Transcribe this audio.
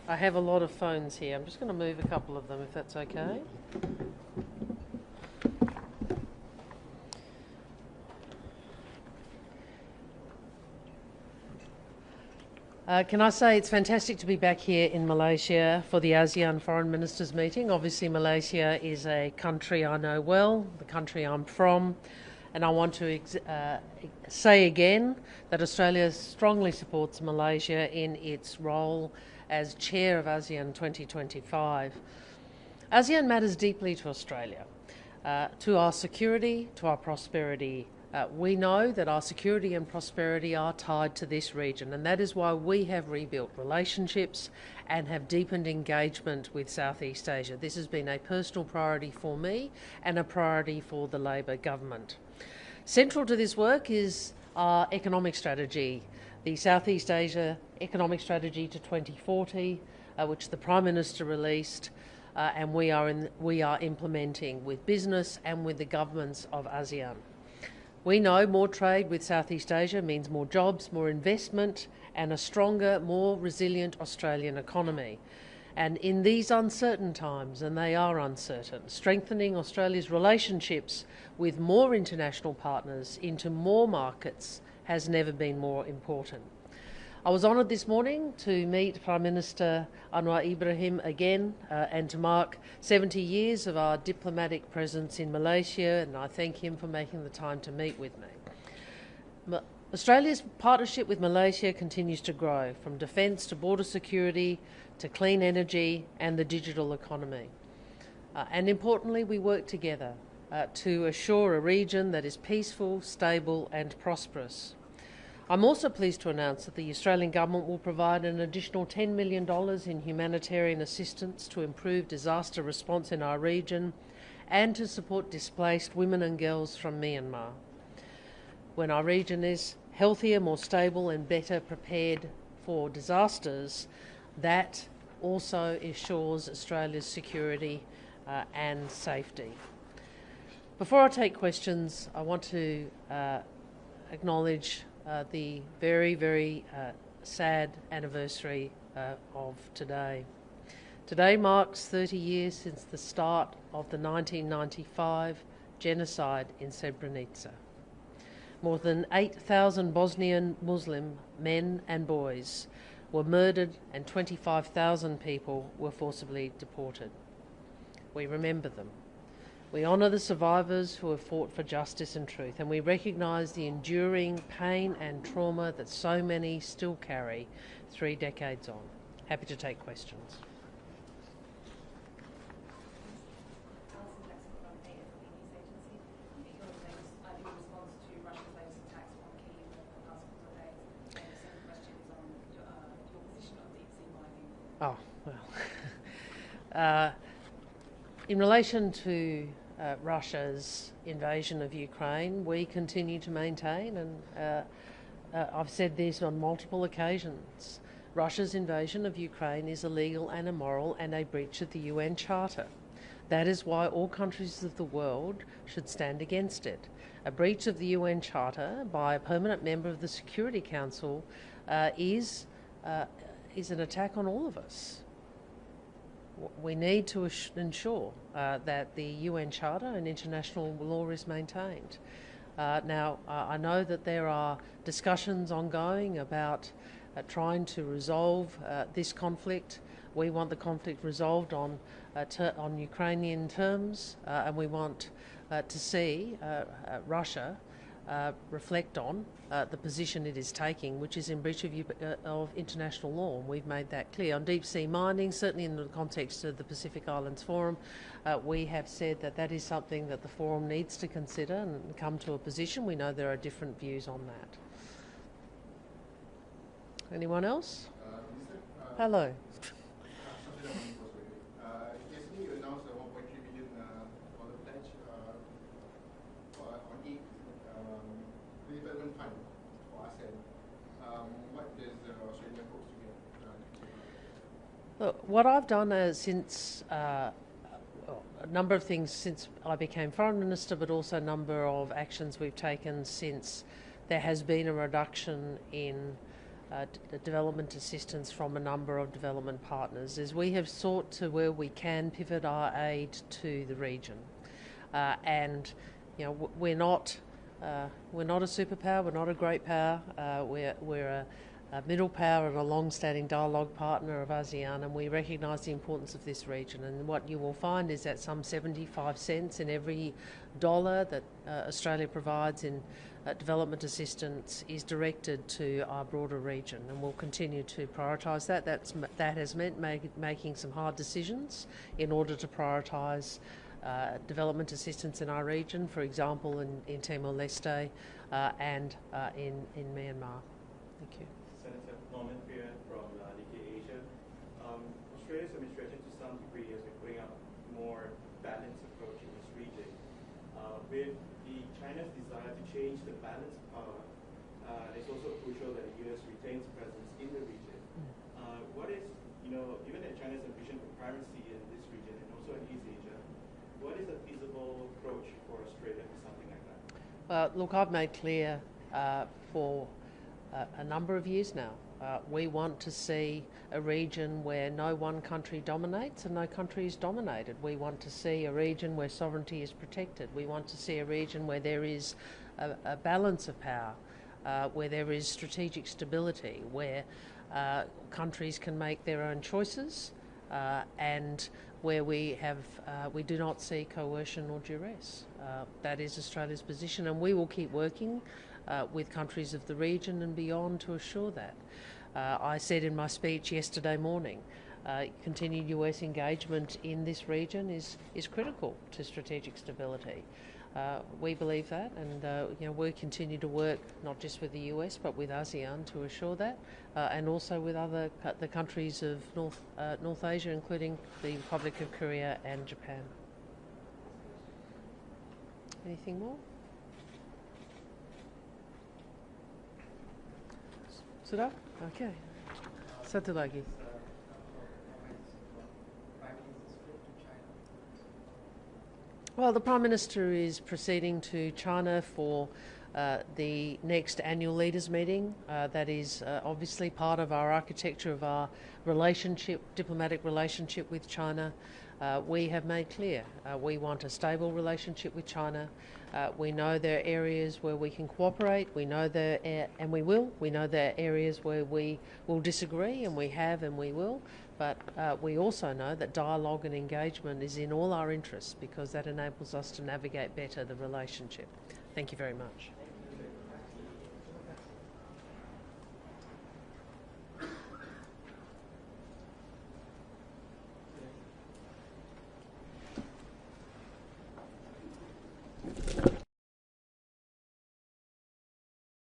I have a lot of phones here. I'm just going to move a couple of them, if that's okay. Can I say it's fantastic to be back here in Malaysia for the ASEAN Foreign Ministers meeting. Obviously, Malaysia is a country I know well, the country I'm from, and I want to say again that Australia strongly supports Malaysia in its role as chair of ASEAN 2025. ASEAN matters deeply to Australia, to our security, to our prosperity. We know that our security and prosperity are tied to this region, and that is why we have rebuilt relationships and have deepened engagement with Southeast Asia. This has been a personal priority for me and a priority for the Labor government. Central to this work is our economic strategy, the Southeast Asia Economic Strategy to 2040, which the Prime Minister released, and we are implementing with business and with the governments of ASEAN. We know more trade with Southeast Asia means more jobs, more investment, and a stronger, more resilient Australian economy. And in these uncertain times, and they are uncertain, strengthening Australia's relationships with more international partners into more markets has never been more important. I was honoured this morning to meet Prime Minister Anwar Ibrahim again and to mark 70 years of our diplomatic presence in Malaysia, and I thank him for making the time to meet with me. Australia's partnership with Malaysia continues to grow, from defence to border security to clean energy and the digital economy. And importantly, we work together to assure a region that is peaceful, stable and prosperous. I'm also pleased to announce that the Australian Government will provide an additional $10 million in humanitarian assistance to improve disaster response in our region and to support displaced women and girls from Myanmar. When our region is healthier, more stable and better prepared for disasters, that also assures Australia's security and safety. Before I take questions, I want to acknowledge the very, very sad anniversary of today. Today marks 30 years since the start of the 1995 genocide in Srebrenica. More than 8,000 Bosnian Muslim men and boys were murdered and 25,000 people were forcibly deported. We remember them. We honour the survivors who have fought for justice and truth, and we recognise the enduring pain and trauma that so many still carry 3 decades on. Happy to take questions. Oh, well. In relation to Russia's invasion of Ukraine, we continue to maintain, and I've said this on multiple occasions, Russia's invasion of Ukraine is illegal and immoral and a breach of the UN Charter. That is why all countries of the world should stand against it. A breach of the UN Charter by a permanent member of the Security Council is an attack on all of us. We need to ensure that the UN Charter and international law is maintained. Now, I know that there are discussions ongoing about trying to resolve this conflict. We want the conflict resolved on Ukrainian terms, and we want to see Russia reflect on the position it is taking, which is in breach of international law. And we've made that clear. On deep sea mining, certainly in the context of the Pacific Islands Forum, we have said that that is something that the Forum needs to consider and come to a position. We know there are different views on that. Anyone else? Hello. Yesterday you announced a 1.3 billion dollar pledge on the development fund for ASEAN. What does Australia hope to get? Look, what I've done since a number of things since I became Foreign Minister, but also a number of actions we've taken since there has been a reduction in development assistance from a number of development partners, is we have sought to, where we can, pivot our aid to the region. And you know, we're not a superpower, we're not a great power, we're a middle power and a long-standing dialogue partner of ASEAN, and we recognise the importance of this region. And what you will find is that some 75 cents in every dollar that Australia provides in development assistance is directed to our broader region, and we'll continue to prioritise that. That has meant making some hard decisions in order to prioritise development assistance in our region, for example in Timor-Leste and in Myanmar. Thank you. Senator Norman Peer from Nikkei Asia. Australia's administration to some degree has been putting up more balanced approach in this region. With China's desire to change the balance of power, it's also crucial that the US retains presence in the region. What is, given that China's ambition for primacy in this region and also in East Asia, what is a feasible approach for Australia to something like that? Look, I've made clear for a number of years now, we want to see a region where no one country dominates and no country is dominated. We want to see a region where sovereignty is protected. We want to see a region where there is a balance of power, where there is strategic stability, where countries can make their own choices, and where we do not see coercion or duress. That is Australia's position, and we will keep working with countries of the region and beyond to assure that. I said in my speech yesterday morning, continued US engagement in this region is critical to strategic stability. We believe that, and we continue to work not just with the US but with ASEAN to assure that, and also with the countries of North Asia, including the Republic of Korea and Japan. Anything more? Sudah? Okay. Satu lagi. Well, the Prime Minister is proceeding to China for the next annual leaders meeting. That is obviously part of our architecture of our diplomatic relationship with China. We have made clear we want a stable relationship with China. We know there are areas where we can cooperate. We know and we will. We know there are areas where we will disagree, and we have and we will. But we also know that dialogue and engagement is in all our interests, because that enables us to navigate better the relationship. Thank you very much.